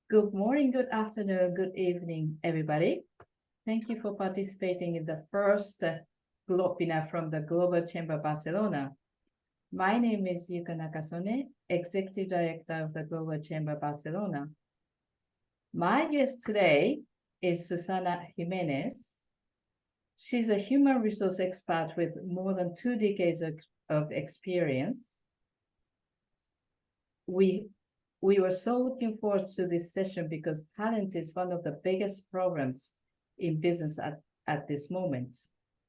Good morning, good afternoon, good evening, everybody. Thank you for participating in the first Globinar from the Global Chamber Barcelona. My name is Yuka Nakasone, Executive Director of the Global Chamber Barcelona. My guest today is Susana Jimenez. She's a human resource expert with more than 2 decades of experience. We were so looking forward to this session because talent is one of the biggest problems in business at this moment.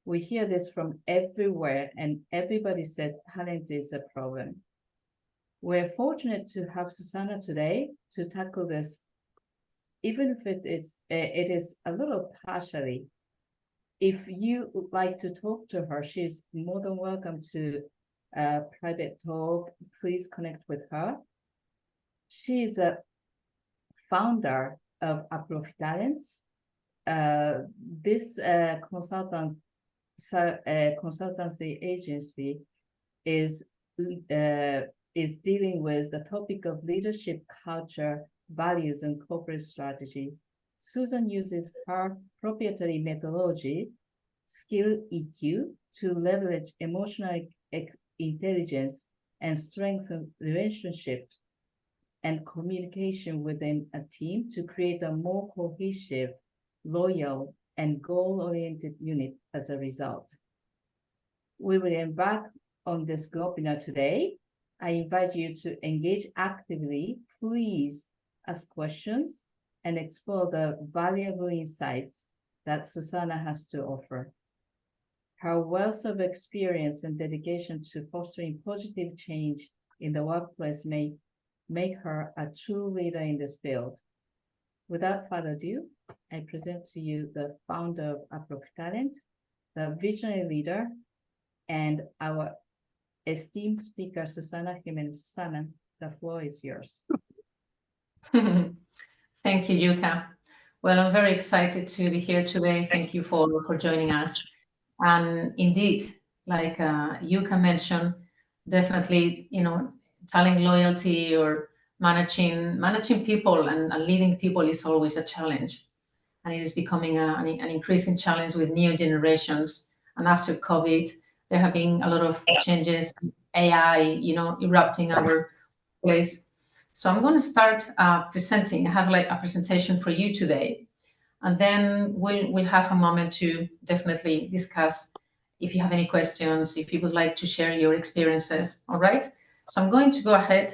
We hear this from everywhere and everybody says talent is a problem. We're fortunate to have Susana today to tackle this, even if it is a little partially. If you would like to talk to her, she's more than welcome to private talk. Please connect with her. She is a founder of Talents. This consultancy agency is dealing with the topic of leadership, culture, values, and corporate strategy. Susan uses her proprietary methodology, skill EQ, to leverage emotional intelligence and strengthen relationships and communication within a team to create a more cohesive, loyal, and goal-oriented unit as a result. We will embark on this webinar today. I invite you to engage actively. Please ask questions and explore the valuable insights that Susana has to offer. Her wealth of experience and dedication to fostering positive change in the workplace may make her a true leader in this field. Without further ado, I present to you the founder of Talent, the visionary leader, and our esteemed speaker, Susana Jimenez. Susana, the floor is yours. Thank you, Yuka. Well, I'm very excited to be here today. Thank you for joining us. And indeed, like Yuka mentioned, definitely, talent loyalty or managing people and leading people is always a challenge. And it is becoming an increasing challenge with new generations. And after COVID, there have been a lot of changes, AI, erupting our place. So I'm going to start presenting. I have like a presentation for you today. And then we'll have a moment to definitely discuss if you have any questions, if you would like to share your experiences, all right? So I'm going to go ahead.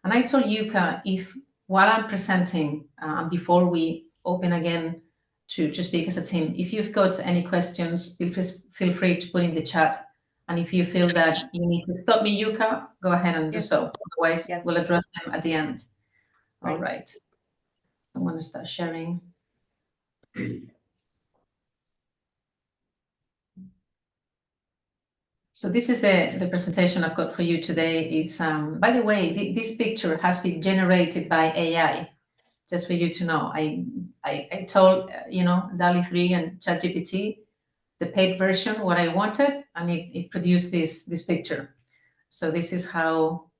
And I told Yuka, if while I'm presenting, and before we open again to speak as a team, if you've got any questions, feel free to put in the chat. And if you feel that you need to stop me, Yuka, go ahead and do so. Otherwise, we'll address them at the end. All right. I'm going to start sharing. So this is the presentation I've got for you today. It's by the way, this picture has been generated by AI. Just for you to know, I told DALL-E 3 and ChatGPT, the paid version, what I wanted, and it produced this picture. So this is how.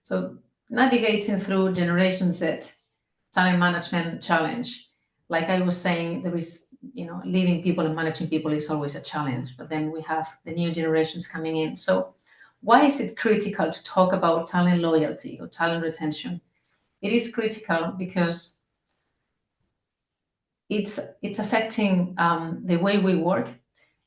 So navigating through Generation Z talent management challenge. Like I was saying, there is leading people and managing people is always a challenge, but then we have the new generations coming in. So why is it critical to talk about talent loyalty or talent retention? It is critical because it's affecting the way we work.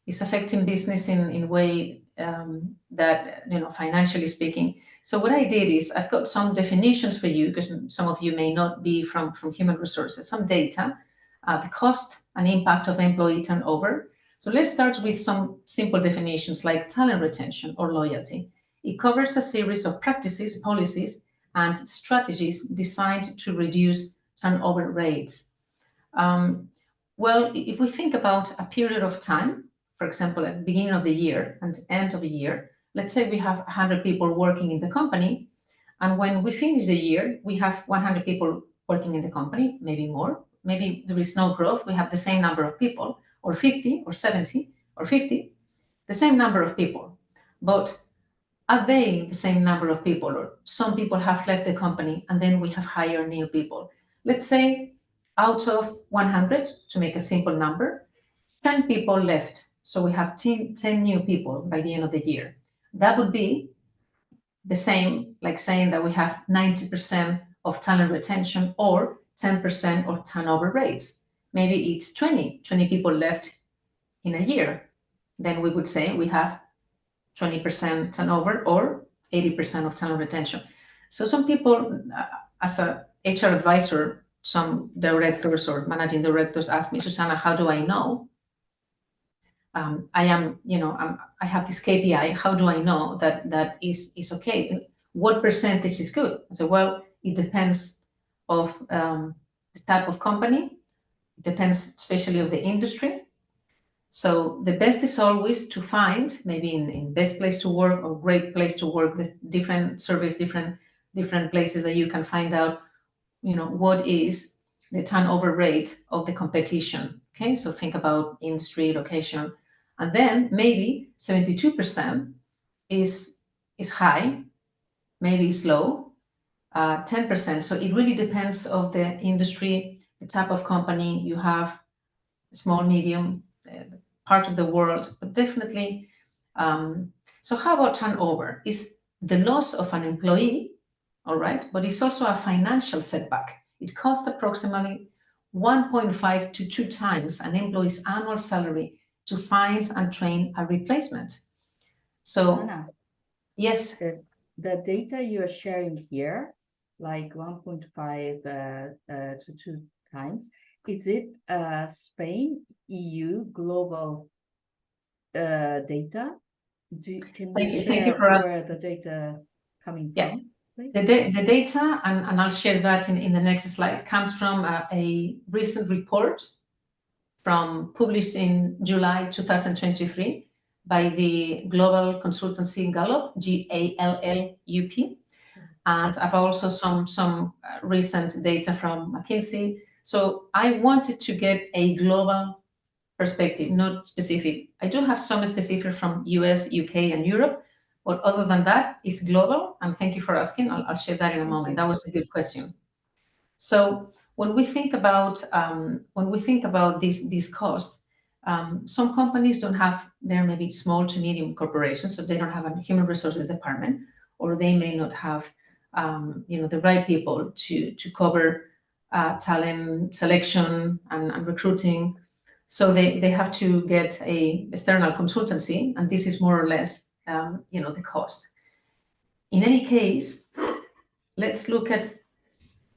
It's affecting business in way that, financially speaking. So what I did is I've got some definitions for you because some of you may not be from human resources, some data, the cost and impact of employee turnover. So let's start with some simple definitions like talent retention or loyalty. It covers a series of practices, policies, and strategies designed to reduce turnover rates. Well, if we think about a period of time, for example, at the beginning of the year and end of the year, let's say we have 100 people working in the company. And when we finish the year, we have 100 people working in the company, maybe more. Maybe there is no growth. We have the same number of people, or 50, or 70, or 50, the same number of people. But are they the same number of people? Or some people have left the company and then we have hired new people. let's say out of 100, to make a simple number, 10 people left. So we have 10 new people by the end of the year. That would be the same like saying that we have 90% of talent retention or 10% of turnover rates. Maybe it's 20 people left in a year. Then we would say we have 20% turnover or 80% of talent retention. So some people, as a HR advisor, some directors or managing directors ask me, Susanna, how do I know? I have this KPI. How do I know that is okay? What percentage is good? I said, well, it depends of the type of company. It depends especially of the industry. So the best is always to find maybe in best place to work or great place to work, the different surveys, different places that you can find out, what is the turnover rate of the competition. Okay, so think about industry, location, and then maybe 72% is high, maybe it's low, 10%. So it really depends of the industry, the type of company you have, small, medium, part of the world, but definitely. So how about turnover? Is the loss of an employee, all right, but it's also a financial setback. It costs approximately 1.5 to 2 times an employee's annual salary to find and train a replacement. So, Anna, yes. The data you are sharing here, like 1.5 to 2 times, is it Spain, EU, global data? Can you Thank you share for where the data coming from, please? The data, and I'll share that in the next slide, comes from a recent report published in July 2023 by the global consultancy Gallup, GALLUP. And I've also some recent data from McKinsey. So I wanted to get a global perspective, not specific. I do have some specific from US, UK, and Europe, but other than that, it's global. And thank you for asking. I'll share that in a moment. That was a good question. So when we think about these costs, some companies don't have, they're maybe small to medium corporations, so they don't have a human resources department, or they may not have the right people to cover talent selection and recruiting. So they have to get a external consultancy, and this is more or less the cost. In any case, let's look at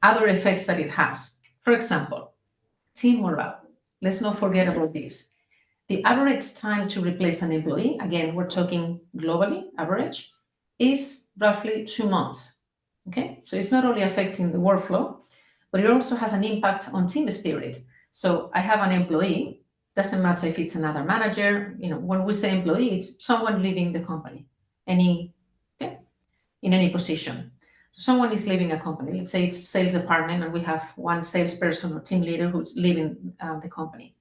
other effects that it has. For example, team morale. Let's not forget about this. The average time to replace an employee, again, we're talking globally, average, is roughly 2 months. Okay, so it's not only affecting the workflow, but it also has an impact on team spirit. So I have an employee, doesn't matter if it's another manager, when we say employee, it's someone leaving the company, in any position. So someone is leaving a company, let's say it's sales department, and we have one salesperson or team leader who's leaving the company.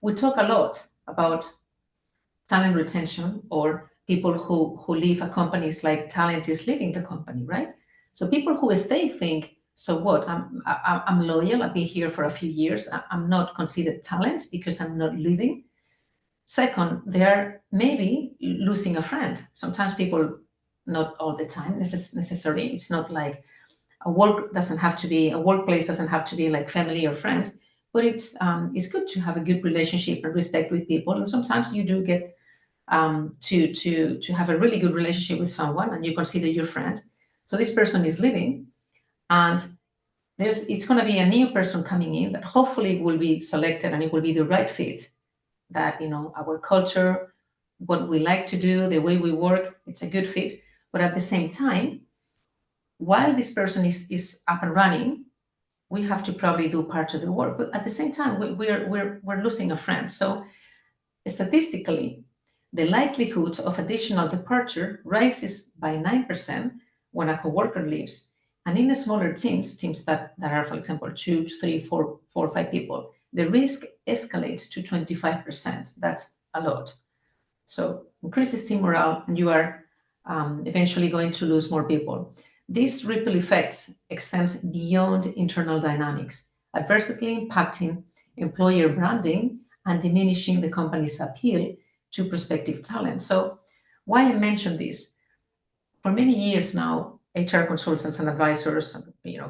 We talk a lot about talent retention, or people who leave a company is like talent is leaving the company, right? So people who stay think, so what? I'm loyal. I've been here for a few years. I'm not considered talent because I'm not leaving. Second, they're maybe losing a friend. Sometimes people, not all the time necessarily. It's not like a workplace doesn't have to be like family or friends, but it's good to have a good relationship and respect with people. And sometimes you do get to have a really good relationship with someone and you consider your friend. So this person is leaving, and it's going to be a new person coming in that hopefully will be selected and it will be the right fit, that our culture, what we like to do, the way we work, it's a good fit. But at the same time, while this person is up and running, we have to probably do part of the work. But at the same time, we're losing a friend. So statistically, the likelihood of additional departure rises by 9% when a coworker leaves. And in the smaller teams that are, for example, 2 to 3, 4 or 5 people, the risk escalates to 25%. That's a lot. So increases team morale, and you are eventually going to lose more people. This ripple effects extends beyond internal dynamics, adversely impacting employer branding and diminishing the company's appeal to prospective talent. So why I mention this? For many years now, HR consultants and advisors,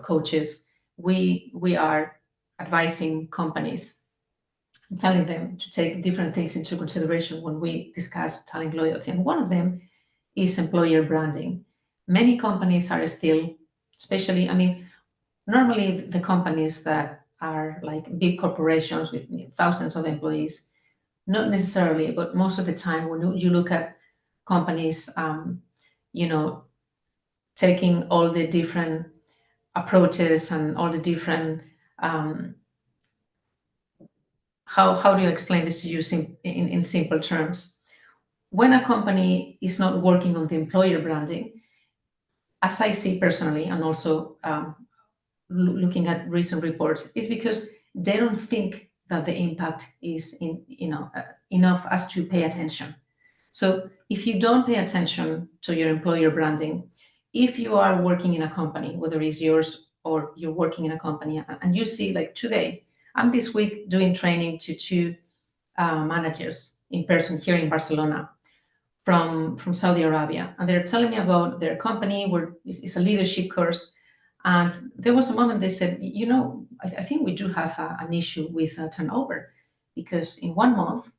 coaches, we are advising companies, telling them to take different things into consideration when we discuss talent loyalty. And one of them is employer branding. Many companies are still, especially, normally the companies that are like big corporations with thousands of employees, not necessarily, but most of the time when you look at companies, taking all the different approaches and all the different, how do you explain this to you in simple terms? When a company is not working on the employer branding, as I see personally, and also looking at recent reports, is because they don't think that the impact is enough as to pay attention. So if you don't pay attention to your employer branding, if you are working in a company, whether it's yours or you're working in a company, and you see, like today, I'm this week doing training to two managers in person here in Barcelona from Saudi Arabia, and they're telling me about their company, where it's a leadership course. And there was a moment they said, I think we do have an issue with turnover, because in 1 month,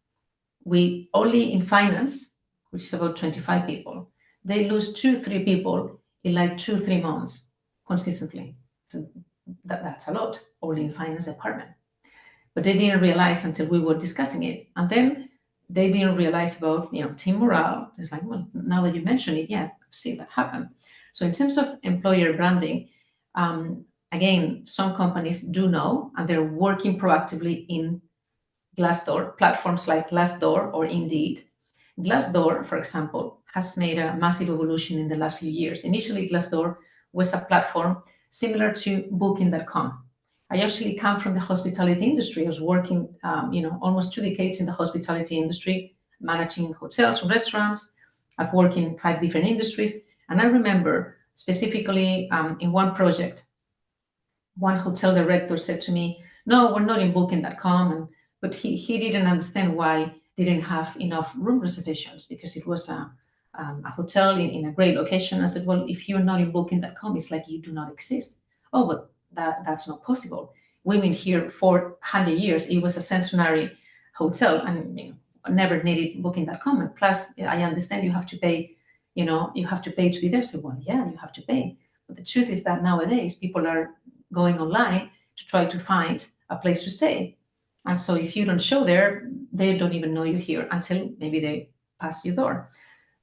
we only in finance, which is about 25 people, they lose 2-3 people in like 2-3 months consistently. So that's a lot, only in finance department. But they didn't realize until we were discussing it. And then they didn't realize about team morale. It's like, well, now that you mention it, yeah, I've seen that happen. So in terms of employer branding, again, some companies do know, and they're working proactively in Glassdoor, platforms like Glassdoor or Indeed. Glassdoor, for example, has made a massive evolution in the last few years. Initially, Glassdoor was a platform similar to Booking.com. I actually come from the hospitality industry. I was working, almost 2 decades in the hospitality industry, managing hotels and restaurants. I've worked in 5 different industries. And I remember specifically in one project, one hotel director said to me, no, we're not in Booking.com. But he didn't understand why they didn't have enough room reservations, because it was a hotel in a great location. I said, well, if you're not in Booking.com, it's like you do not exist. Oh, but that's not possible. We've been here for 100 years. It was a centenary hotel, and never needed Booking.com. And plus, I understand you have to pay. You have to pay to be there. So, well, yeah, you have to pay. But the truth is that nowadays people are going online to try to find a place to stay. And so if you don't show there, they don't even know you're here until maybe they pass your door.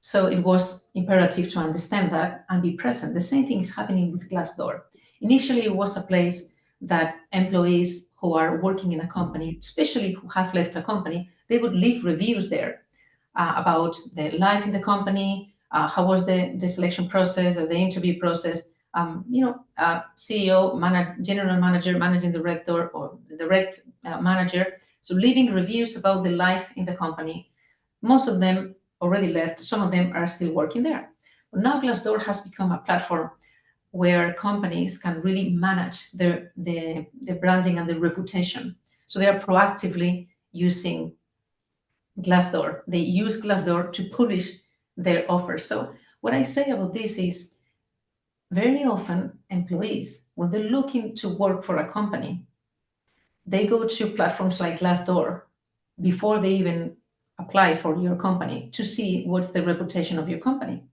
So it was imperative to understand that and be present. The same thing is happening with Glassdoor. Initially, it was a place that employees who are working in a company, especially who have left a company, they would leave reviews there about their life in the company, how was the selection process or the interview process. CEO, general manager, managing director, or the direct manager. So leaving reviews about the life in the company. Most of them already left. Some of them are still working there. But now Glassdoor has become a platform where companies can really manage the branding and the reputation. So they are proactively using Glassdoor. They use Glassdoor to publish their offers. So what I say about this is, very often employees, when they're looking to work for a company, they go to platforms like Glassdoor before they even apply for your company to see what's the reputation of your company.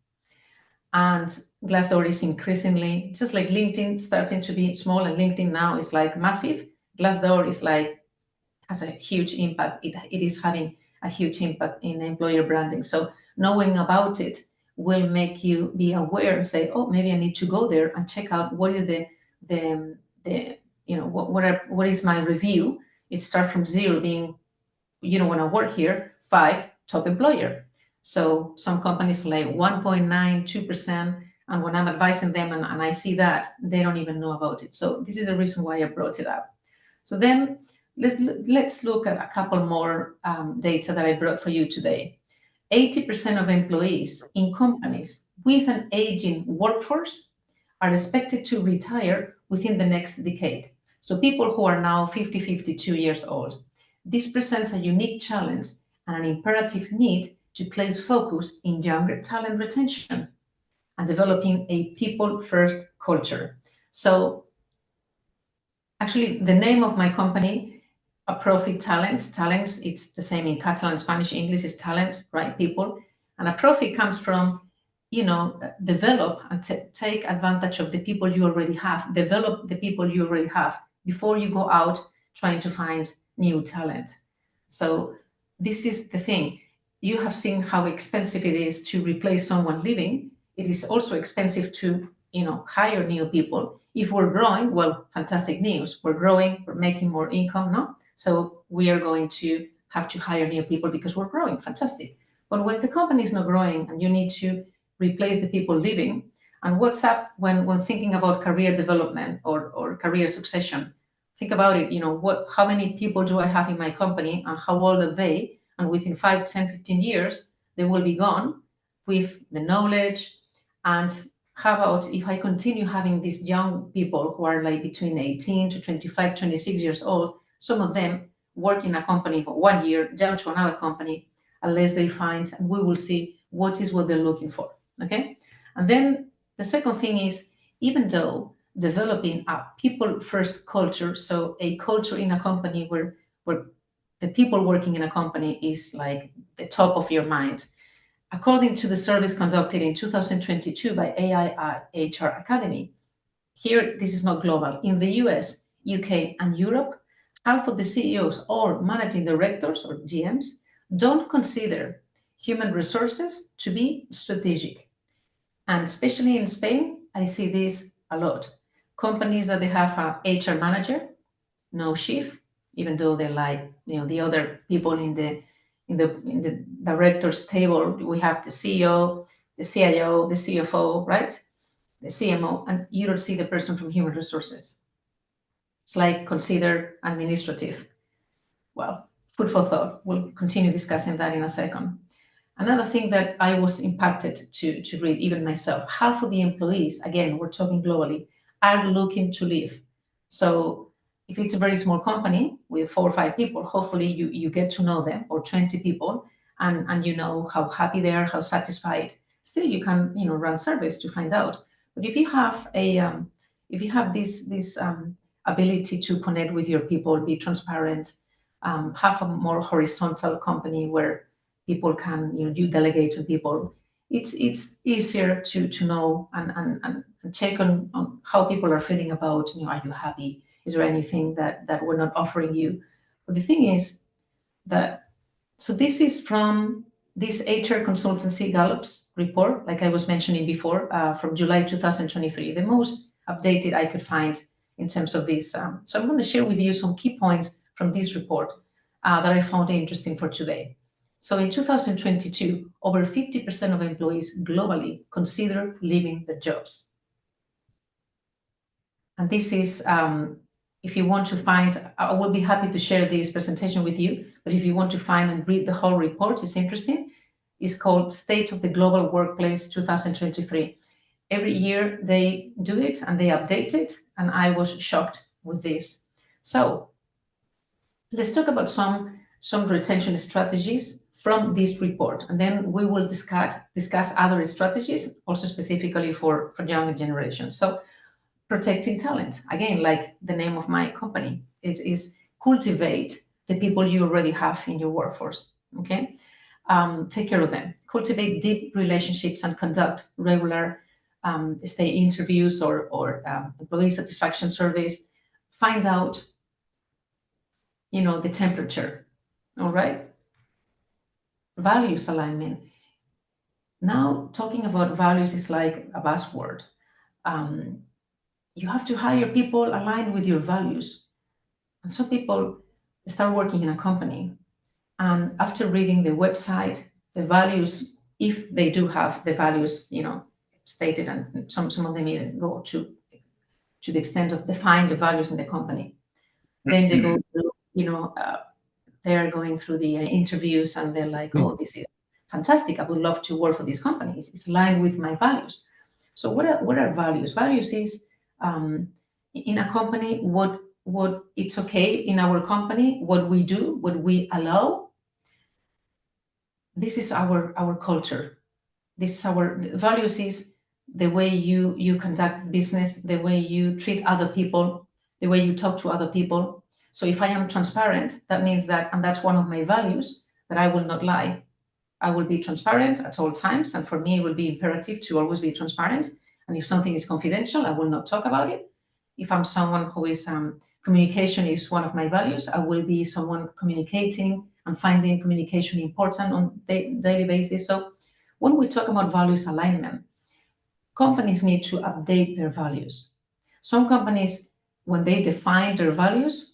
And Glassdoor is increasingly, just like LinkedIn starting to be small, and LinkedIn now is like massive. Glassdoor is like, has a huge impact. It is having a huge impact in employer branding. So knowing about it will make you be aware and say, oh, maybe I need to go there and check out what is what is my review. It starts from 0 being, when I work here, 5 top employer. So some companies like 1.9, 2%. And when I'm advising them and I see that, they don't even know about it. So this is the reason why I brought it up. So then let's look at a couple more data that I brought for you today. 80% of employees in companies with an aging workforce are expected to retire within the next decade. So people who are now 50, 52 years old. This presents a unique challenge and an imperative need to place focus in younger talent retention and developing a people-first culture. So actually, the name of my company, A Profit Talents, talents, it's the same in Catalan, Spanish, English is talent, right? People. And a profit comes from, develop and take advantage of the people you already have, develop the people you already have before you go out trying to find new talent. So this is the thing. You have seen how expensive it is to replace someone leaving. It is also expensive to, hire new people. If we're growing, well, fantastic news. We're growing, we're making more income, no? So we are going to have to hire new people because we're growing, fantastic. But when the company is not growing and you need to replace the people leaving, and what's up when thinking about career development or career succession, think about it, how many people do I have in my company and how old are they? And within 5, 10, 15 years, they will be gone with the knowledge. And how about if I continue having these young people who are like between 18 to 25, 26 years old, some of them work in a company for 1 year, jump to another company, unless they find, and we will see what they're looking for, okay? And then the second thing is, even though developing a people-first culture, so a culture in a company where the people working in a company is like the top of your mind. According to the surveys conducted in 2022 by AI HR Academy, here, this is not global, in the US, UK, and Europe, half of the CEOs or managing directors or GMs don't consider human resources to be strategic. And especially in Spain, I see this a lot. Companies that they have a HR manager, no chief, even though they're like, the other people in the directors table, we have the CEO, the CIO, the CFO, right? The CMO, and you don't see the person from human resources. It's like considered administrative. Well, food for thought. We'll continue discussing that in a second. Another thing that I was impacted to read, even myself, half of the employees, again, we're talking globally, are looking to leave. So if it's a very small company with 4 or 5 people, hopefully you get to know them, or 20 people, and you know how happy they are, how satisfied. Still, you can run surveys to find out. But if you have this ability to connect with your people, be transparent, have a more horizontal company where people can, you delegate to people. It's easier to know and check on how people are feeling about, are you happy? Is there anything that we're not offering you? But the thing is that, so this is from this HR consultancy Gallup's report, like I was mentioning before, from July 2023, the most updated I could find in terms of this. So I'm going to share with you some key points from this report that I found interesting for today. So in 2022, over 50% of employees globally consider leaving their jobs. And this is, if you want to find, I will be happy to share this presentation with you, but if you want to find and read the whole report, it's interesting. It's called State of the Global Workplace 2023. Every year they do it and they update it, and I was shocked with this. So let's talk about some retention strategies from this report, and then we will discuss other strategies, also specifically for younger generations. So protecting talent, again, like the name of my company, it is cultivate the people you already have in your workforce, okay? Take care of them, cultivate deep relationships and conduct regular stay interviews or employee satisfaction surveys. Find out, the temperature, all right? Values alignment. Now, talking about values is like a buzzword. You have to hire people aligned with your values. And some people start working in a company, and after reading the website, the values, if they do have the values, stated, and some of them even go to the extent of define the values in the company. Then they go through, they're going through the interviews, and they're like, oh, this is fantastic. I would love to work for this company. It's aligned with my values. So what are values? Values is in a company what it's okay in our company, what we do, what we allow. This is our culture. This is our values is the way you conduct business, the way you treat other people, the way you talk to other people. So if I am transparent, that means that, and that's one of my values, that I will not lie. I will be transparent at all times, and for me, it will be imperative to always be transparent. And if something is confidential, I will not talk about it. If I'm someone who is communication is one of my values, I will be someone communicating and finding communication important on daily basis. So when we talk about values alignment, companies need to update their values. Some companies, when they define their values,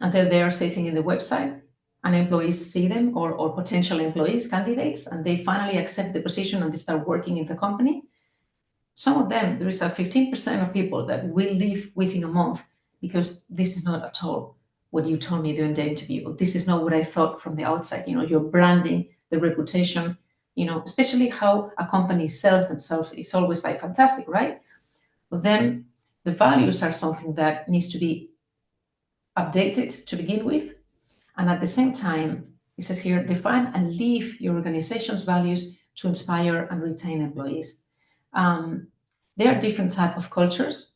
and they are sitting in the website, and employees see them, or potential employees, candidates, and they finally accept the position and they start working in the company. Some of them, there is a 15% of people that will leave within a month because this is not at all what you told me during the interview. This is not what I thought from the outside. Your branding, the reputation, especially how a company sells themselves is always like fantastic, right? But then the values are something that needs to be updated to begin with. And at the same time, it says here, define and live your organization's values to inspire and retain employees. There are different type of cultures,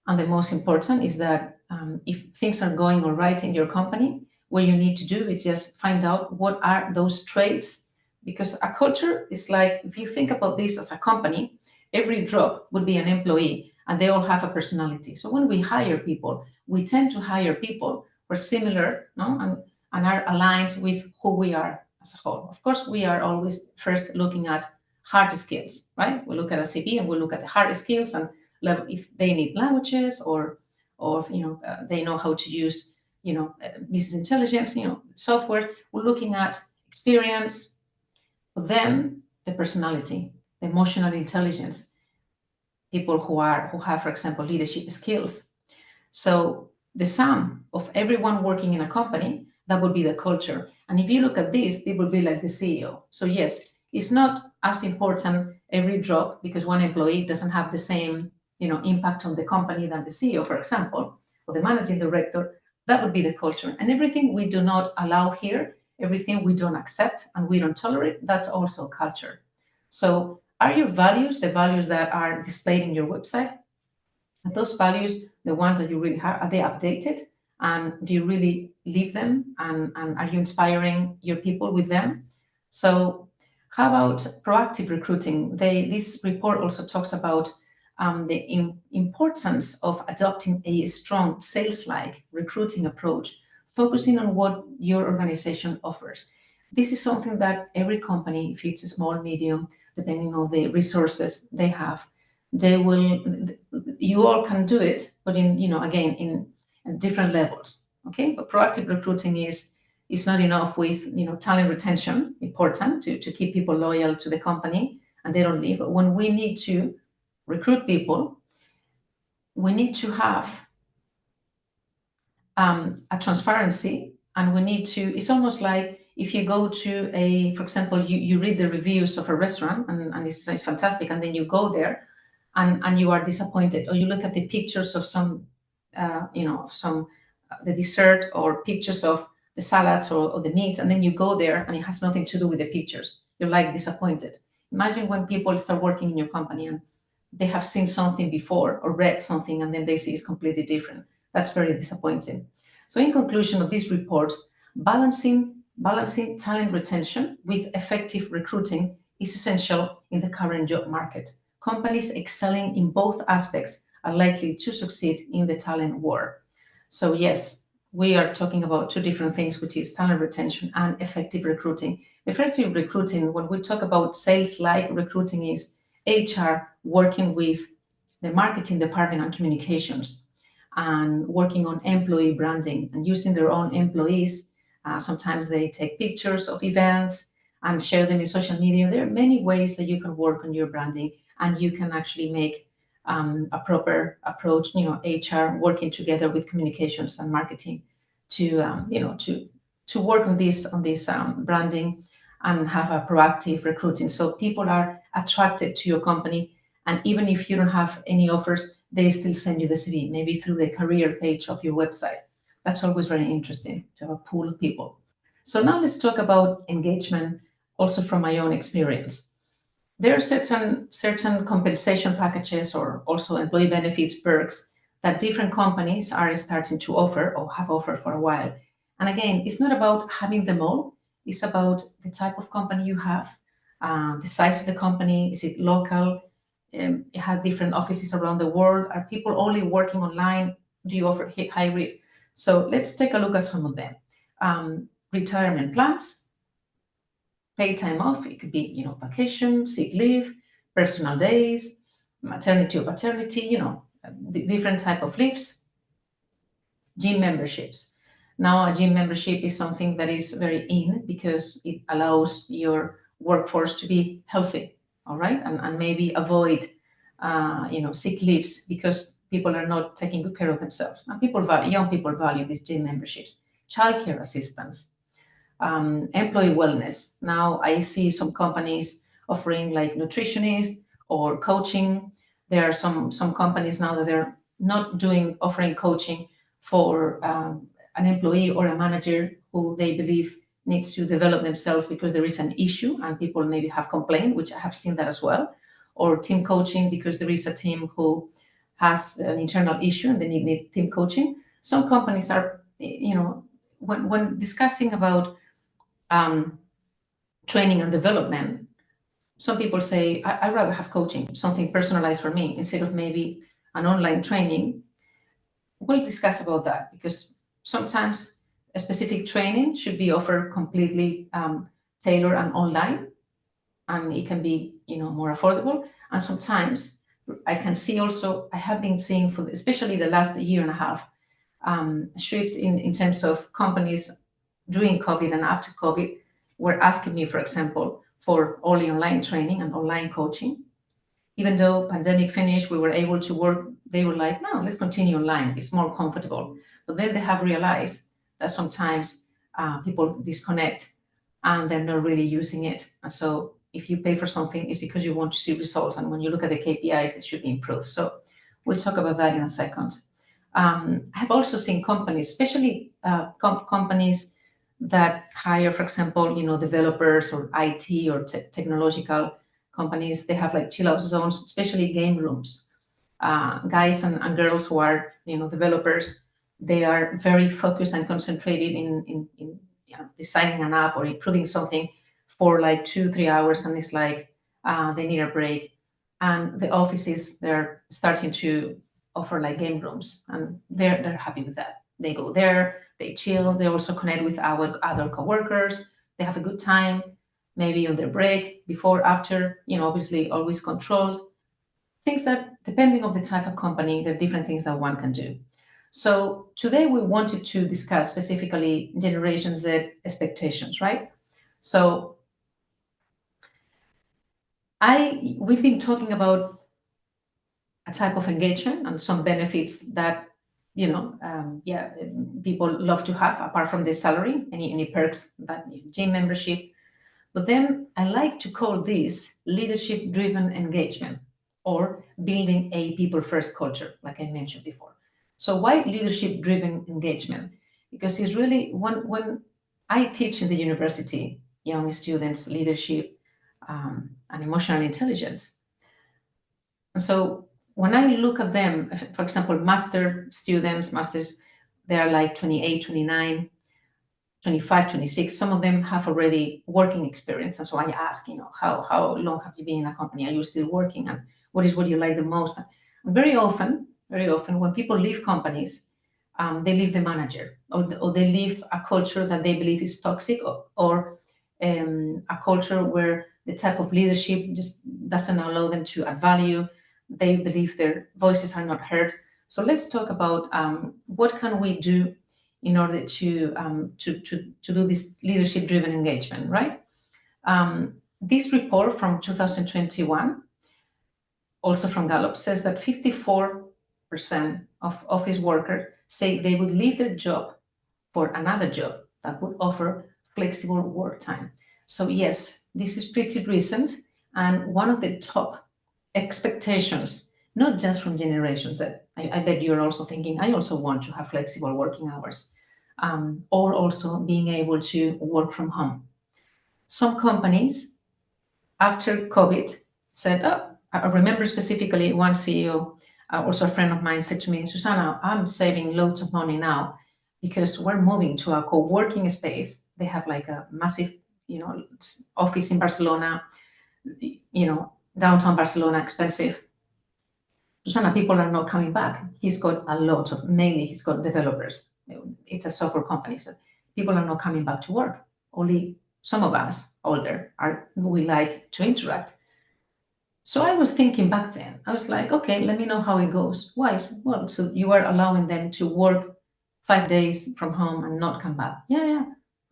and the most important is that if things are going all right in your company, what you need to do is just find out what are those traits, because a culture is like, if you think about this as a company, every drop would be an employee, and they all have a personality. So when we hire people, we tend to hire people who are similar, no, and are aligned with who we are as a whole. Of course, we are always first looking at hard skills, right? We look at a CV and we look at the hard skills and level, if they need languages or they know how to use business intelligence, software. We're looking at experience, but then the personality, the emotional intelligence, people who have, for example, leadership skills. So the sum of everyone working in a company, that would be the culture. And if you look at this, it would be like the CEO. So yes, it's not as important every job, because one employee doesn't have the same impact on the company than the CEO, for example, or the managing director. That would be the culture. And everything we do not allow here, everything we don't accept and we don't tolerate, that's also culture. So are your values the values that are displayed in your website? Are those values the ones that you really have? Are they updated? And do you really live them? And are you inspiring your people with them? So how about proactive recruiting? This report also talks about the importance of adopting a strong sales-like recruiting approach, focusing on what your organization offers. This is something that every company, if it's a small, medium, depending on the resources they have, you all can do it, but again, in different levels. Okay, but proactive recruiting is not enough with talent retention, important to keep people loyal to the company and they don't leave. But when we need to recruit people, we need to have a transparency, and we need to, it's almost like if you go to for example, you read the reviews of a restaurant and it's fantastic, and then you go there and you are disappointed, or you look at the pictures of some the dessert, or pictures of the salads or the meat, and then you go there and it has nothing to do with the pictures. You're like disappointed. Imagine when people start working in your company and they have seen something before or read something and then they see it's completely different. That's very disappointing. So in conclusion of this report, balancing talent retention with effective recruiting is essential in the current job market. Companies excelling in both aspects are likely to succeed in the talent war. So yes, we are talking about two different things, which is talent retention and effective recruiting. Effective recruiting, when we talk about sales-like recruiting, is HR working with the marketing department and communications, and working on employee branding and using their own employees. Sometimes they take pictures of events and share them in social media. There are many ways that you can work on your branding, and you can actually make a proper approach, HR working together with communications and marketing to work on this branding and have a proactive recruiting. So people are attracted to your company And even if you don't have any offers, they still send you the CV, maybe through the career page of your website. That's always very interesting to have a pool of people. So now let's talk about engagement, also from my own experience. There are certain compensation packages or also employee benefits perks that different companies are starting to offer or have offered for a while. And again, it's not about having them all. It's about the type of company you have, the size of the company. Is it local? It has different offices around the world. Are people only working online? Do you offer hybrid? So let's take a look at some of them. Retirement plans, paid time off. It could be, vacation, sick leave, personal days, maternity or paternity, different type of leaves. Gym memberships. Now, a gym membership is something that is very in because it allows your workforce to be healthy, all right, and maybe avoid, sick leaves because people are not taking good care of themselves. Now, young people value these gym memberships. Childcare assistance, employee wellness. Now, I see some companies offering like nutritionist or coaching. There are some companies now that they're not offering coaching for an employee or a manager who they believe needs to develop themselves because there is an issue and people maybe have complained, which I have seen that as well, or team coaching because there is a team who has an internal issue and they need team coaching. Some companies are, when discussing about training and development, some people say, I'd rather have coaching, something personalized for me, instead of maybe an online training. We'll discuss about that because sometimes a specific training should be offered completely tailored and online, and it can be, more affordable. And sometimes I can see also, I have been seeing for especially the last year and a half, shift in terms of companies during COVID and after COVID were asking me, for example, for only online training and online coaching. Even though pandemic finished, we were able to work, they were like, no, let's continue online. It's more comfortable. But then they have realized that sometimes people disconnect and they're not really using it. And so if you pay for something, it's because you want to see results. And when you look at the KPIs, they should be improved. So we'll talk about that in a second. I've also seen companies, especially companies that hire, for example, developers or IT or technological companies. They have like chill out zones, especially game rooms. Guys and girls who are, developers, they are very focused and concentrated in designing an app or improving something for like 2-3 hours, and it's like they need a break. And the offices, they're starting to offer like game rooms, and they're happy with that. They go there, they chill, they also connect with our other coworkers, they have a good time, maybe on their break, before, after, obviously always controlled. Things that, depending on the type of company, there are different things that one can do. So today we wanted to discuss specifically Generation Z expectations, right? So we've been talking about a type of engagement and some benefits that people love to have apart from the salary, any perks, that gym membership. But then I like to call this leadership driven engagement or building a people first culture, like I mentioned before. So why leadership driven engagement? Because it's really when I teach in the university young students leadership and emotional intelligence. And so when I look at them, for example, masters, they are like 28, 29, 25, 26. Some of them have already working experience. And so I ask, how long have you been in a company? Are you still working? And what you like the most? And very often, when people leave companies, they leave the manager or they leave a culture that they believe is toxic or a culture where the type of leadership just doesn't allow them to add value. They believe their voices are not heard. So let's talk about what can we do in order to do this leadership-driven engagement, right? This report from 2021, also from Gallup, says that 54% of office workers say they would leave their job for another job that would offer flexible work time. So yes, this is pretty recent, and one of the top expectations, not just from generations that I bet you're also thinking, I also want to have flexible working hours, or also being able to work from home. Some companies after COVID said, oh, I remember specifically one CEO, also a friend of mine, said to me, Susanna, I'm saving loads of money now because we're moving to a co-working space. They have like a massive, office in Barcelona, downtown Barcelona, expensive. Susanna, people are not coming back. He's got a lot of, mainly he's got developers. It's a software company, so people are not coming back to work. Only some of us older we like to interact. So I was thinking back then, I was like, okay, let me know how it goes. Why? Well, so you are allowing them to work 5 days from home and not come back. Yeah.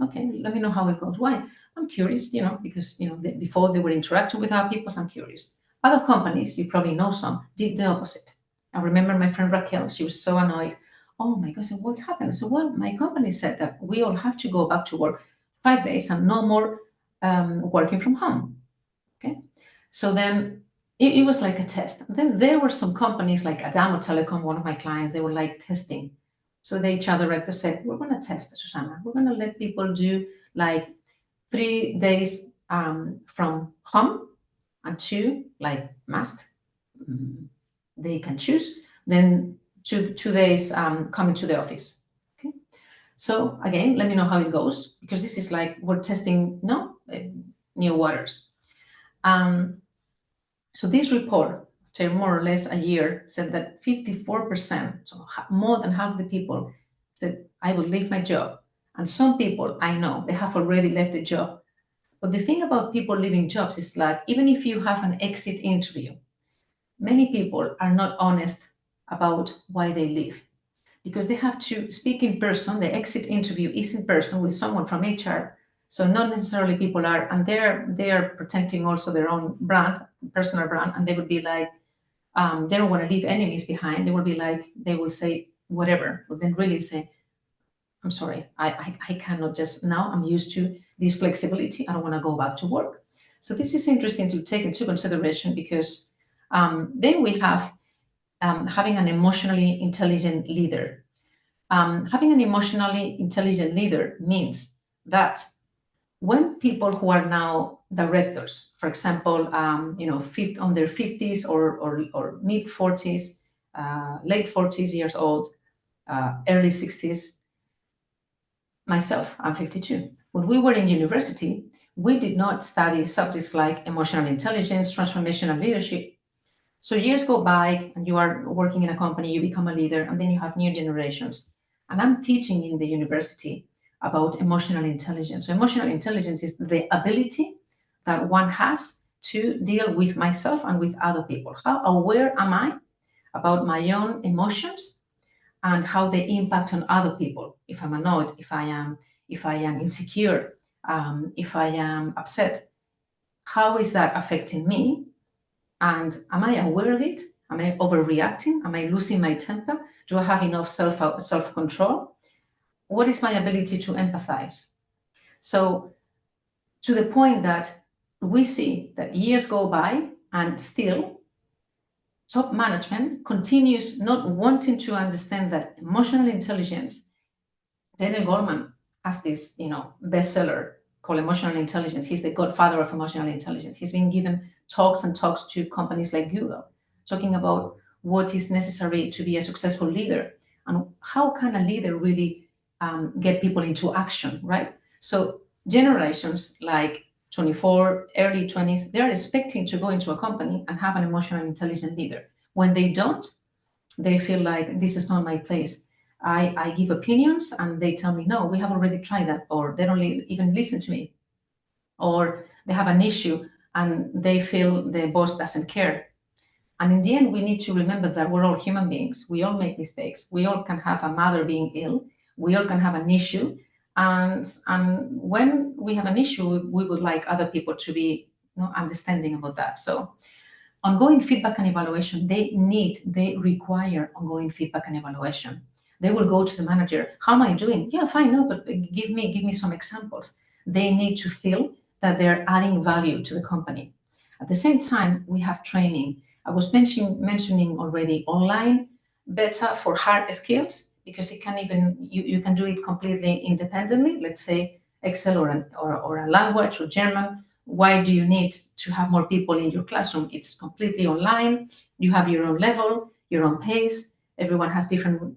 Okay, let me know how it goes. Why? I'm curious, because before they were interacting with our people, so I'm curious. Other companies, you probably know some, did the opposite. I remember my friend Raquel, she was so annoyed. Oh my God, so what's happened? So, well, my company said that we all have to go back to work 5 days and no more working from home. Okay. So then it was like a test. And then there were some companies like Adamo Telecom, one of my clients, they were like testing. So the HR director said, we're going to test, Susanna. We're going to let people do like 3 days from home and 2 like must. They can choose. Then 2 days coming to the office. Okay. So again, let me know how it goes, because this is like we're testing new waters. So this report, after more or less a year, said that 54%, so more than half the people, said, I will leave my job. And some people, I know, they have already left the job. But the thing about people leaving jobs is like, even if you have an exit interview, many people are not honest about why they leave, because they have to speak in person. The exit interview is in person with someone from HR. So not necessarily people are, and they are protecting also their own brand, personal brand, and they would be like, they don't want to leave enemies behind. They will be like, they will say whatever, but then really say, I'm sorry, I cannot just, now I'm used to this flexibility. I don't want to go back to work. So this is interesting to take into consideration, because then we have having an emotionally intelligent leader. Having an emotionally intelligent leader means that when people who are now directors, for example, on their 50s or mid 40s, late 40s years old, early 60s, myself, I'm 52. When we were in university, we did not study subjects like emotional intelligence, transformational leadership. So years go by and you are working in a company, you become a leader, and then you have new generations. And I'm teaching in the university about emotional intelligence. So emotional intelligence is the ability that one has to deal with myself and with other people. How aware am I about my own emotions and how they impact on other people? If I'm annoyed, if I am insecure, if I am upset, how is that affecting me? And am I aware of it? Am I overreacting? Am I losing my temper? Do I have enough self-control? What is my ability to empathize? So to the point that we see that years go by and still top management continues not wanting to understand that emotional intelligence. Daniel Goleman has this, bestseller called Emotional Intelligence. He's the godfather of emotional intelligence. He's been given talks and talks to companies like Google, talking about what is necessary to be a successful leader and how can a leader really get people into action, right? So generations like 24, early 20s, they're expecting to go into a company and have an emotional intelligent leader. When they don't, they feel like this is not my place. I give opinions and they tell me, no, we have already tried that, or they don't even listen to me, or they have an issue and they feel the boss doesn't care. And in the end, we need to remember that we're all human beings. We all make mistakes. We all can have a mother being ill. We all can have an issue. And when we have an issue, we would like other people to be understanding about that. So ongoing feedback and evaluation, they require ongoing feedback and evaluation. They will go to the manager, how am I doing? Yeah, fine, no, but give me some examples. They need to feel that they're adding value to the company. At the same time, we have training, I was mentioning already online, better for hard skills, because it can even, you can do it completely independently. Let's say Excel or a language or German. Why do you need to have more people in your classroom? It's completely online. You have your own level, your own pace. Everyone has different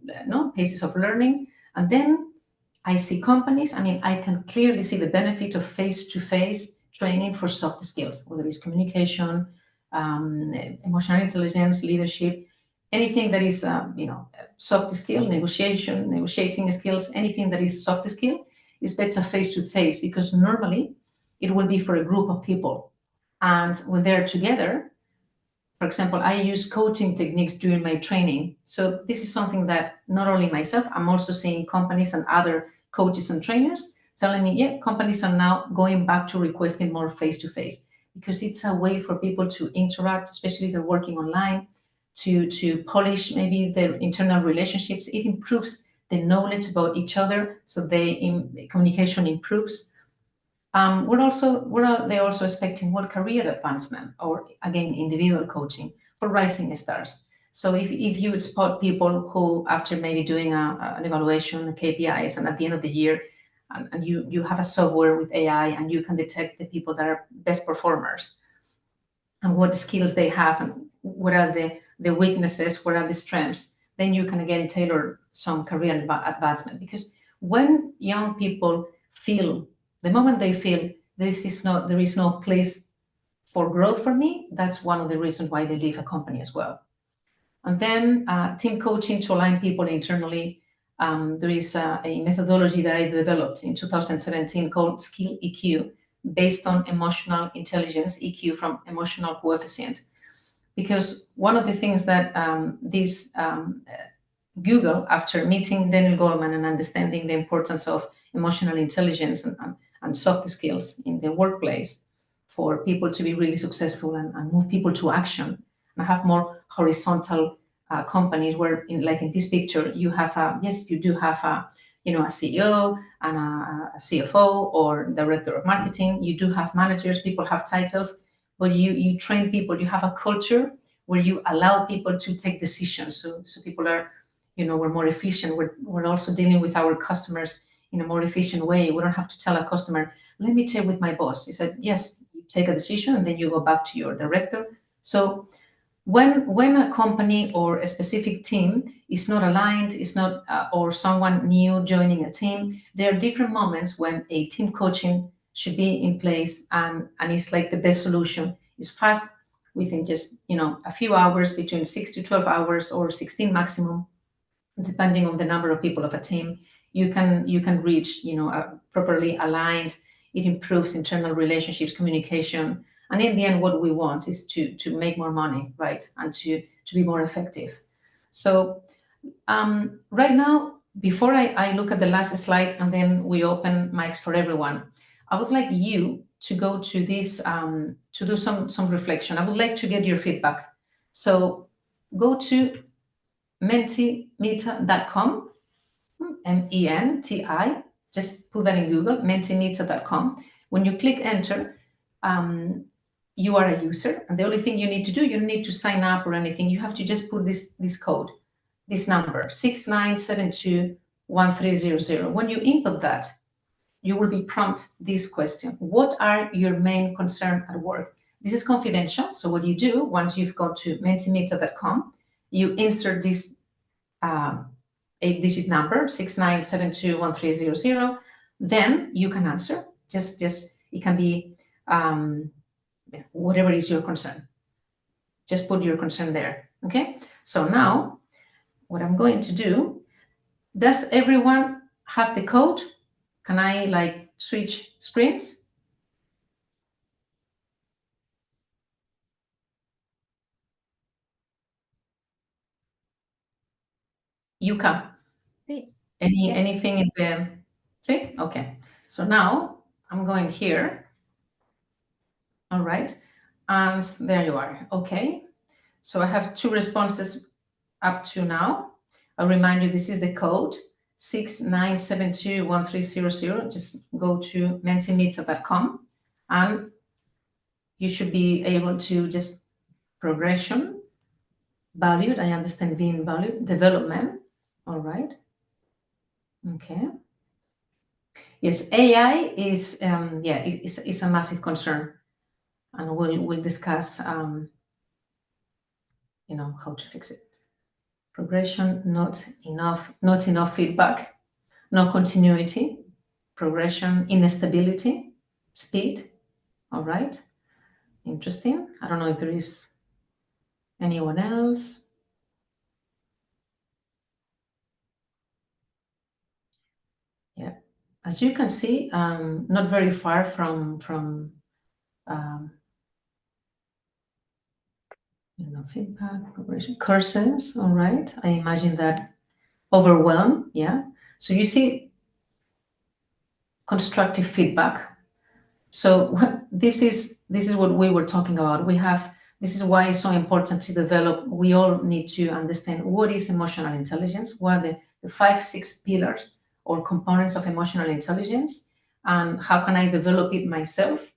paces of learning. And then I see companies, I can clearly see the benefit of face-to-face training for soft skills, whether it's communication, emotional intelligence, leadership, anything that is, soft skill, negotiating skills, anything that is soft skill is better face-to-face, because normally it will be for a group of people. And when they're together, for example, I use coaching techniques during my training. So this is something that not only myself, I'm also seeing companies and other coaches and trainers telling me, yeah, companies are now going back to requesting more face-to-face, because it's a way for people to interact, especially if they're working online, to polish maybe their internal relationships. It improves the knowledge about each other, so the communication improves. They also expecting more career advancement, or again, individual coaching for rising stars. So if you would spot people who, after maybe doing an evaluation, KPIs, and at the end of the year, and you have a software with AI, and you can detect the people that are best performers and what skills they have and what are the weaknesses, what are the strengths, then you can again tailor some career advancement. Because when young people feel, the moment they feel there is no place for growth for me, that's one of the reasons why they leave a company as well. And then team coaching to align people internally. There is a methodology that I developed in 2017 called Skill EQ, based on emotional intelligence, EQ from emotional coefficient. Because one of the things that Google, after meeting Daniel Goleman and understanding the importance of emotional intelligence and soft skills in the workplace for people to be really successful and move people to action and have more horizontal companies, where like in this picture, you have you do have a CEO and a CFO or director of marketing. You do have managers, people have titles, but you train people, you have a culture where you allow people to take decisions. So people are, we're more efficient. We're also dealing with our customers in a more efficient way. We don't have to tell a customer, let me check with my boss. You said, yes, you take a decision and then you go back to your director. So when a company or a specific team is not aligned, is not, or someone new joining a team, there are different moments when a team coaching should be in place, and it's like the best solution. It's fast, within just a few hours, between 6 to 12 hours or 16 maximum, depending on the number of people of a team. You can reach properly aligned. It improves internal relationships, communication. And in the end, what we want is to make more money, right? And to be more effective. So right now, before I look at the last slide and then we open mics for everyone, I would like you to go to this, to do some reflection. I would like to get your feedback. So go to mentimeter.com, MENTI, just put that in Google, mentimeter.com. When you click enter, you are a user, and the only thing you need to do, you don't need to sign up or anything. You have to just put this code, this number, 69721300. When you input that, you will be prompted this question: what are your main concerns at work? This is confidential. So what you do, once you've got to mentimeter.com, you insert this 8-digit number, 69721300. Then you can answer. Just it can be whatever is your concern. Just put your concern there. Okay. So now, what I'm going to do, does everyone have the code? Can I switch screens? You can. Anything in the, see? Okay. So now I'm going here. All right. And there you are. Okay. So I have 2 responses up to now. I'll remind you, this is the code, 69721300. Just go to mentimeter.com and you should be able to just progression. valued. I understand being valued. Development. All right. Okay. Yes, AI is is a massive concern, and we'll discuss how to fix it. Progression, not enough feedback, no continuity, progression, instability, speed. All right. Interesting. I don't know if there is anyone else. Yeah. As you can see, not very far from um, feedback, progression, courses. All right. I imagine that overwhelm. Yeah. So you see constructive feedback. So this is what we were talking about. This is why it's so important to develop. We all need to understand what is emotional intelligence, what are the 5, 6 pillars or components of emotional intelligence, and how can I develop it myself.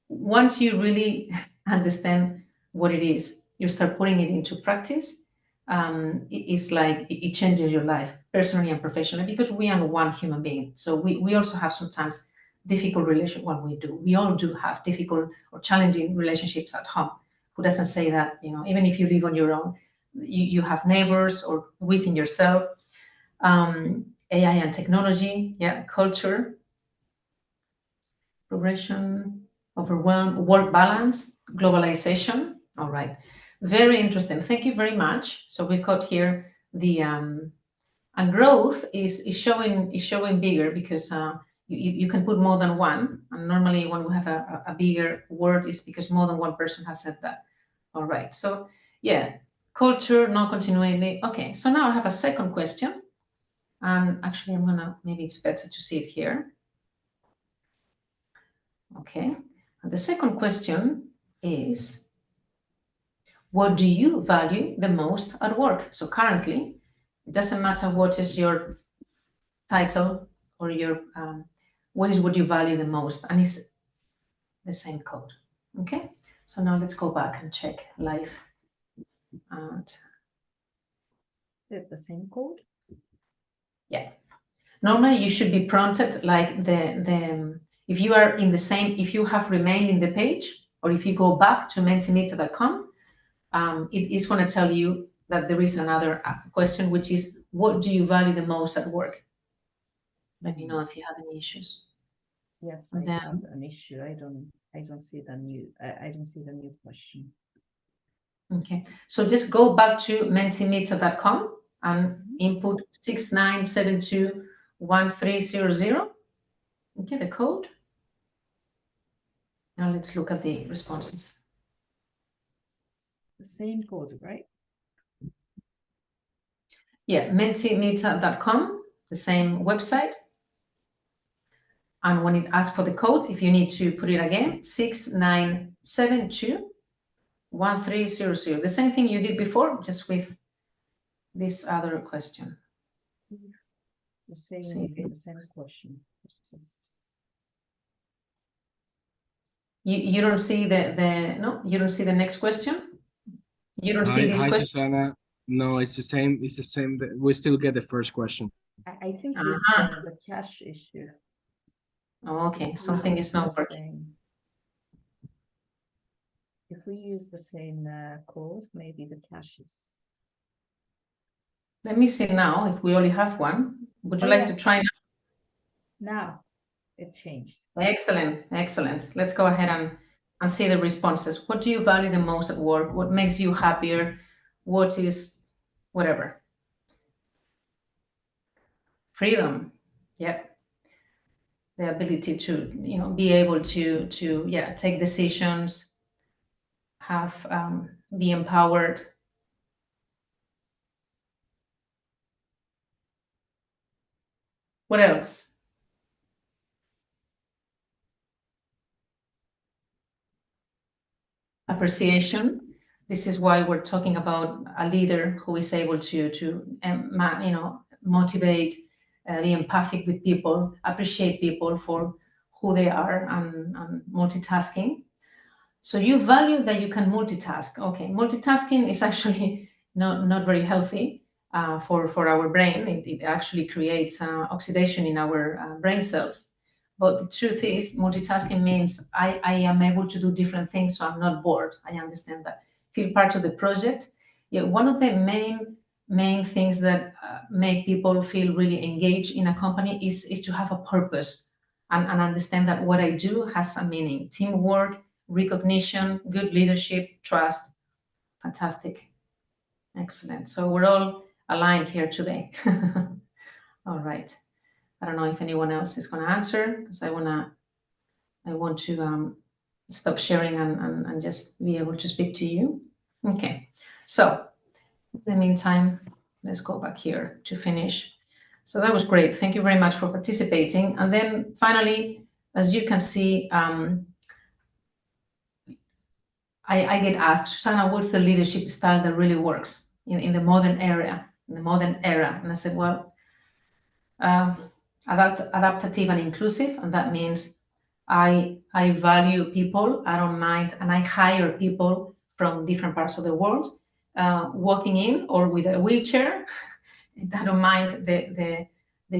Once you really understand what it is, you start putting it into practice. It's like it changes your life personally and professionally, because we are one human being. So we also have sometimes difficult relation. What we do, we all do have difficult or challenging relationships at home. Who doesn't say that? Even if you live on your own, you have neighbors or within yourself. AI and technology, yeah, culture, progression, overwhelm, work balance, globalization. All right, very interesting. Thank you very much. So we've got here the and growth is showing bigger, because you can put more than one. And normally when we have a bigger word, is because more than one person has said that. All right. So yeah, culture, no continuity. Okay. So now I have a second question, and actually maybe it's better to see it here. Okay. And the second question is, what do you value the most at work? So currently, it doesn't matter what is your title or your, what is what you value the most, and it's the same code. Okay. So now let's go back and check live. And Is it the same code? yeah. Normally you should be prompted like if you are in the same, if you have remained in the page, or if you go back to mentimeter.com, it is going to tell you that there is another question, which is, what do you value the most at work? Let me know if you have any issues. Yes, I have an issue. I don't see the new question. Okay, so just go back to mentimeter.com and input 69721300. Okay, the code. Now let's look at the responses. The same code, right? Yeah, mentimeter.com, the same website. And when it asks for the code, if you need to put it again, 69721300. The same thing you did before, just with this other question. The same question. You don't see you don't see the next question? You don't see this question? Susanna. No, it's the same. It's the same. We still get the first question. I think it's the cache issue. Oh, okay, something is not working. If we use the same code, maybe the cache is. Let me see now if we only have one. Would you like to try now? Now it changed. Excellent, excellent. Let's go ahead and see the responses. What do you value the most at work? What makes you happier? What is whatever? Freedom. Yep. The ability to, be able to take decisions, have be empowered. What else? Appreciation. This is why we're talking about a leader who is able to motivate, be empathic with people, appreciate people for who they are, and multitasking. So you value that you can multitask. Okay, multitasking is actually not very healthy for our brain. It actually creates oxidation in our brain cells. But the truth is, multitasking means I am able to do different things, so I'm not bored. I understand that. Feel part of the project. Yeah, one of the main things that make people feel really engaged in a company is to have a purpose and understand that what I do has a meaning. Teamwork, recognition, good leadership, trust. Fantastic. Excellent. So we're all aligned here today. All right. I don't know if anyone else is going to answer, because I want to stop sharing and just be able to speak to you. Okay. So in the meantime, let's go back here to finish. So that was great. Thank you very much for participating. And then finally, as you can see, I get asked, Susanna, what's the leadership style that really works in the modern era? And I said, well, adaptive and inclusive, and that means I value people. I don't mind, and I hire people from different parts of the world, walking in or with a wheelchair. I don't mind the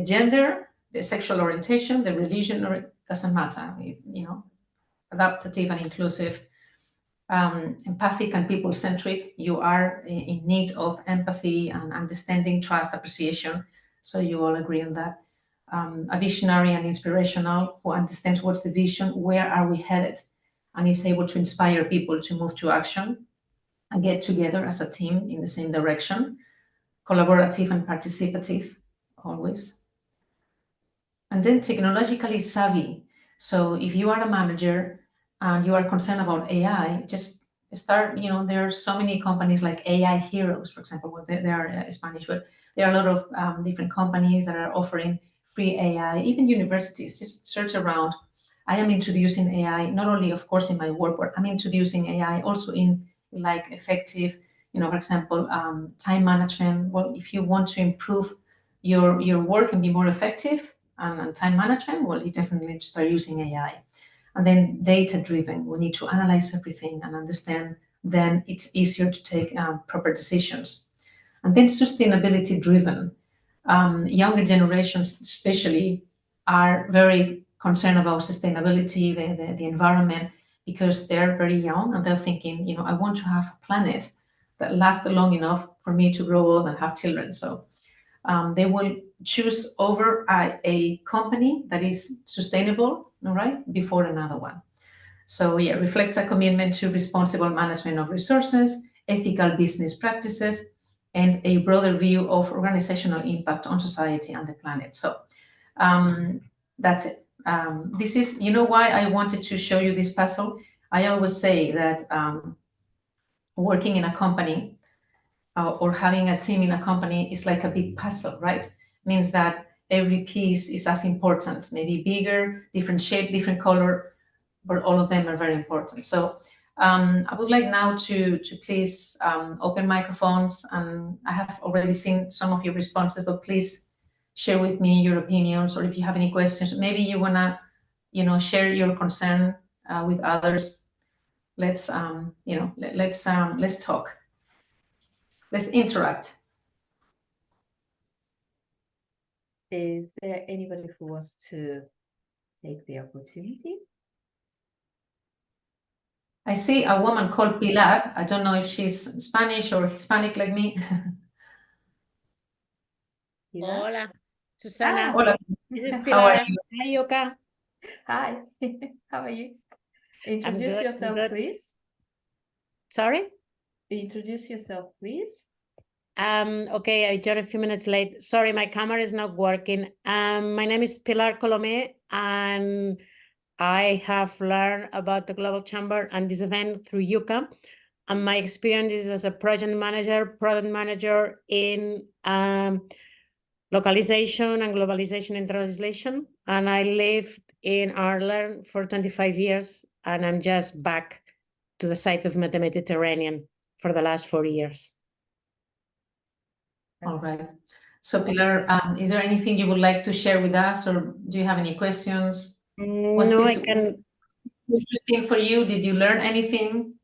gender, the sexual orientation, the religion, or it doesn't matter. Adaptive and inclusive. Empathic and people-centric. You are in need of empathy and understanding, trust, appreciation. So you all agree on that. A visionary and inspirational, who understands what's the vision, where are we headed, and is able to inspire people to move to action and get together as a team in the same direction. Collaborative and participative, always. And then technologically savvy. So if you are a manager and you are concerned about AI, just start, there are so many companies like AI Heroes, for example. Well, they are Spanish, but there are a lot of different companies that are offering free AI, even universities. Just search around. I am introducing AI, not only, of course, in my work, but I'm introducing AI also in like effective, for example, time management. Well, if you want to improve your work and be more effective, and time management, well, you definitely need to start using AI. And then data-driven, we need to analyze everything and understand, then it's easier to take proper decisions. And then sustainability-driven. Younger generations especially are very concerned about sustainability, the environment, because they're very young and they're thinking, I want to have a planet that lasts long enough for me to grow old and have children. So they will choose over a company that is sustainable, all right, before another one. So yeah, reflects a commitment to responsible management of resources, ethical business practices, and a broader view of organizational impact on society and the planet. So that's it. This is, why I wanted to show you this puzzle. I always say that working in a company or having a team in a company is like a big puzzle, right? Means that every piece is as important, maybe bigger, different shape, different color, but all of them are very important. So I would like now to please open microphones, and I have already seen some of your responses, but please share with me your opinions, or if you have any questions, maybe you wanna, share your concern with others. Let's let's talk. Let's interact. Is there anybody who wants to take the opportunity? I see a woman called Pilar. I don't know if she's Spanish or Hispanic like me. Pilar? Hola, Susana. Hola. This is How are Pilar. you? Hi, Yoka. Hi, how are you? Introduce good, yourself, good. please. Sorry? Introduce yourself, please. Okay, I joined a few minutes late. Sorry, my camera is not working. My name is Pilar Colomé, and I have learned about the Global Chamber and this event through Yuka. And my experience is as a project manager, product manager in localization and globalization and translation. And I lived in Ireland for 25 years, and I'm just back to the site of the Mediterranean for the last 4 years. All right. So Pilar, is there anything you would like to share with us, or do you have any questions? No, I can. interesting for you? Did you learn anything?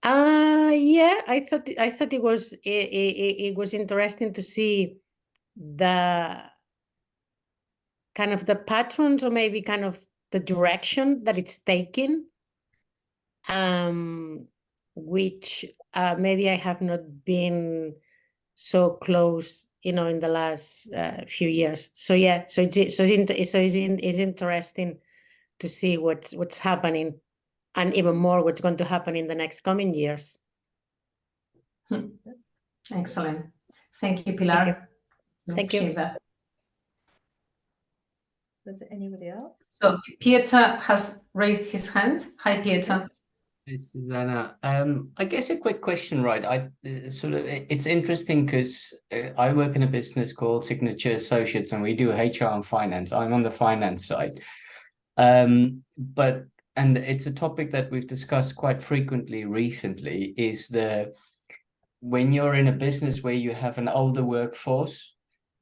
Yeah, I thought it was interesting to see the kind of the patterns, or maybe kind of the direction that it's taking, which maybe I have not been so close, in the last few years. So yeah, so it's interesting to see what's happening, and even more what's going to happen in the next coming years. Excellent. Thank you, Pilar. Thank you. Appreciate that. Does anybody else? So Pieter has raised his hand. Hi, Pieter. Hey, Susanna. I guess a quick question, right? It's interesting because I work in a business called Signature Associates, and we do HR and finance. I'm on the finance side. And it's a topic that we've discussed quite frequently recently, is when you're in a business where you have an older workforce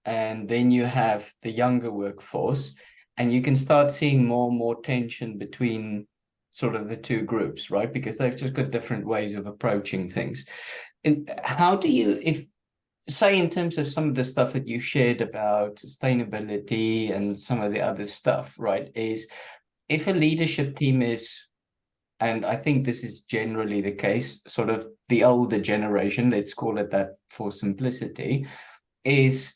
and then you have the younger workforce, and you can start seeing more and more tension between sort of the two groups, right? Because they've just got different ways of approaching things. And how do you, say in terms of some of the stuff that you shared about sustainability and some of the other stuff, right, is if a leadership team is, and I think this is generally the case, sort of the older generation, let's call it that for simplicity, is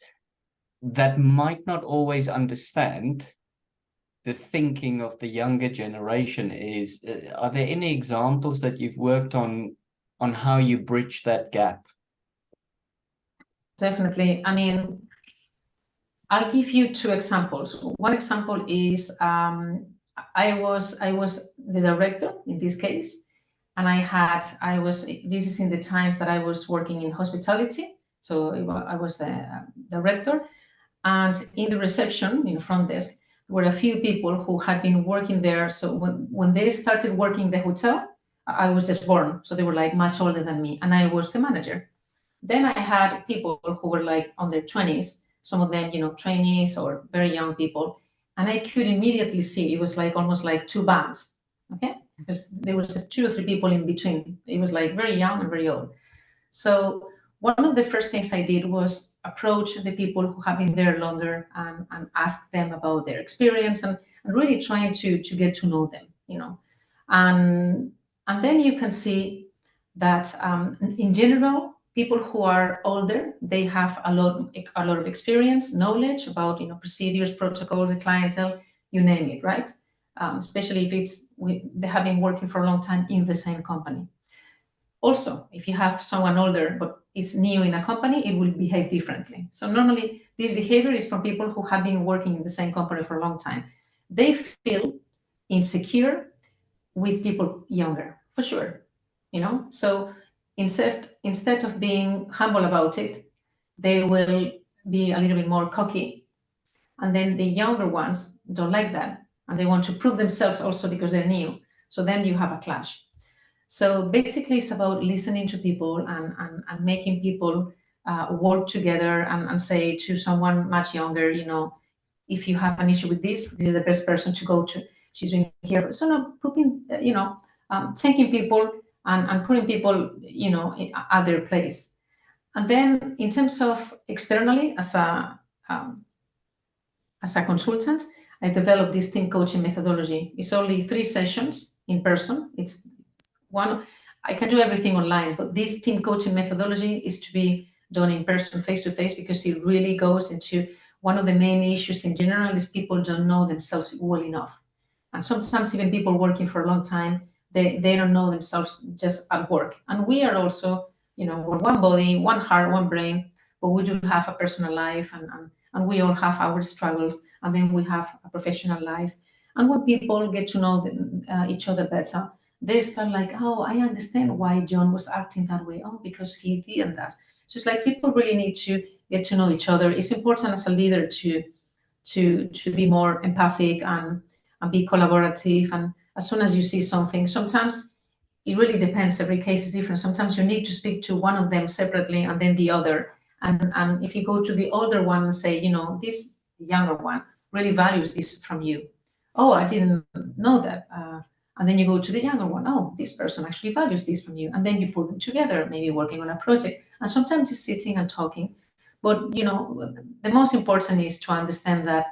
that might not always understand the thinking of the younger generation. Are there any examples that you've worked on how you bridge that gap? Definitely. I mean, I'll give you two examples. One example is I was the director in this case, and this is in the times that I was working in hospitality. So I was the director, and in the reception, in the front desk, were a few people who had been working there. So when they started working the hotel, I was just born. So they were like much older than me, and I was the manager. Then I had people who were like on their 20s, some of them, trainees or very young people. And I could immediately see it was like almost like two bands, okay? Because there was just 2 or 3 people in between. It was like very young and very old. So one of the first things I did was approach the people who have been there longer and ask them about their experience and really trying to get to know them, And then you can see that in general, people who are older, they have a lot of experience, knowledge about procedures, protocols, the clientele, you name it, right? Especially if they have been working for a long time in the same company. Also, if you have someone older but is new in a company, it will behave differently. So normally this behavior is from people who have been working in the same company for a long time. They feel insecure with people younger, for sure. So instead of being humble about it, they will be a little bit more cocky. And then the younger ones don't like that. And they want to prove themselves also because they're new. So then you have a clash. So basically it's about listening to people and making people work together and say to someone much younger, if you have an issue with this is the best person to go to. She's been here. So not putting, thanking people and putting people, at their place. And then in terms of externally, as a consultant, I developed this team coaching methodology. It's only 3 sessions in person. It's one, I can do everything online, but this team coaching methodology is to be done in person, face to face, because it really goes into one of the main issues in general is people don't know themselves well enough. And sometimes even people working for a long time, they don't know themselves just at work. And we are also, we're one body, one heart, one brain, but we do have a personal life and we all have our struggles, and then we have a professional life. And when people get to know each other better, they start like, oh, I understand why John was acting that way. Oh, because he did and that. So it's like people really need to get to know each other. It's important as a leader to be more empathic and be collaborative. And as soon as you see something, sometimes it really depends. Every case is different. Sometimes you need to speak to one of them separately and then the other. And if you go to the older one and say, this younger one really values this from you, oh, I didn't know that. And then you go to the younger one, oh, this person actually values this from you. And then you put them together, maybe working on a project. And sometimes just sitting and talking. But, you know, the most important is to understand that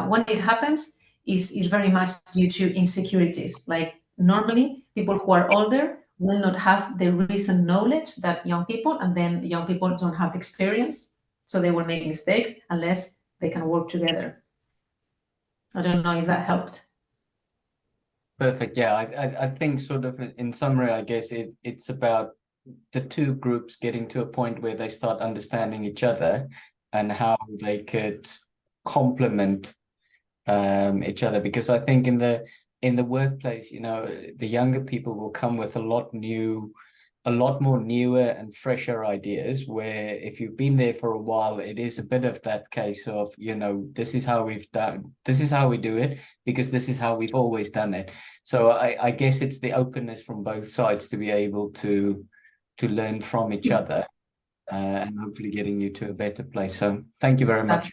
when it happens is very much due to insecurities. Like normally people who are older will not have the recent knowledge that young people, and then young people don't have experience. So they will make mistakes unless they can work together. I don't know if that helped. Perfect. Yeah, I think sort of in summary, I guess it's about the two groups getting to a point where they start understanding each other and how they could complement each other. Because I think in the workplace, you know, the younger people will come with a lot more newer and fresher ideas, where if you've been there for a while, it is a bit of that case of, you know, this is how we do it, because this is how we've always done it. So I guess it's the openness from both sides to be able to learn from each other, and hopefully getting you to a better place. So thank you very much.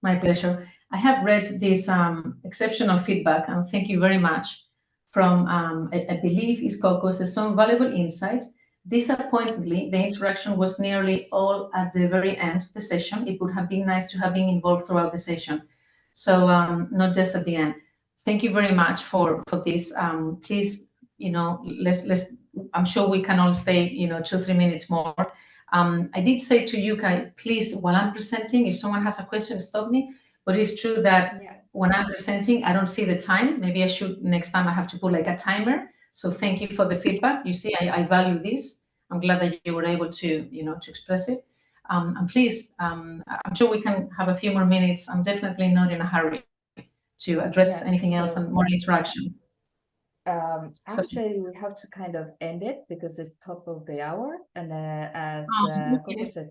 My pleasure. I have read this exceptional feedback, and thank you very much, from, I believe it's called some valuable insights. Disappointingly, the interaction was nearly all at the very end of the session. It would have been nice to have been involved throughout the session. So not just at the end. Thank you very much for this. Please, you know, let's, I'm sure we can all stay, you know, 2-3 minutes more. I did say to you, Kai, please, while I'm presenting, if someone has a question, stop me. But it's true that when I'm presenting, I don't see the time. Maybe I should, next time I have to put like a timer. So thank you for the feedback. You see, I value this. I'm glad that you were able to, you know, to express it. And please, I'm sure we can have a few more minutes. I'm definitely not in a hurry to address anything else and more interaction. Actually, we have to kind of end it because it's top of the hour, and as Coco said,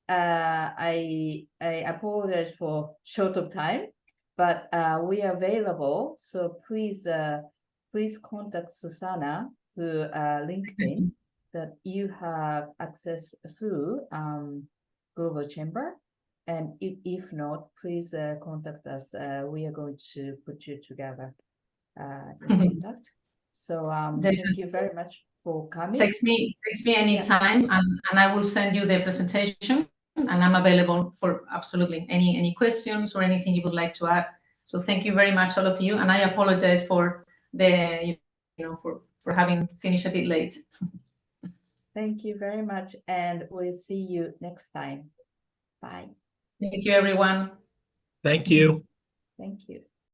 I apologize for short of time, but we are available. So please contact Susanna through LinkedIn that you have access through Global Chamber. And if not, please contact us. We are going to put you together in contact. So thank you very much for coming. Text me anytime, and I will send you the presentation, and I'm available for absolutely any questions or anything you would like to add. So thank you very much, all of you, and I apologize for the, you know, for having finished a bit late. Thank you very much, and we'll see you next time. Bye. Thank you, everyone. Thank you. Thank you.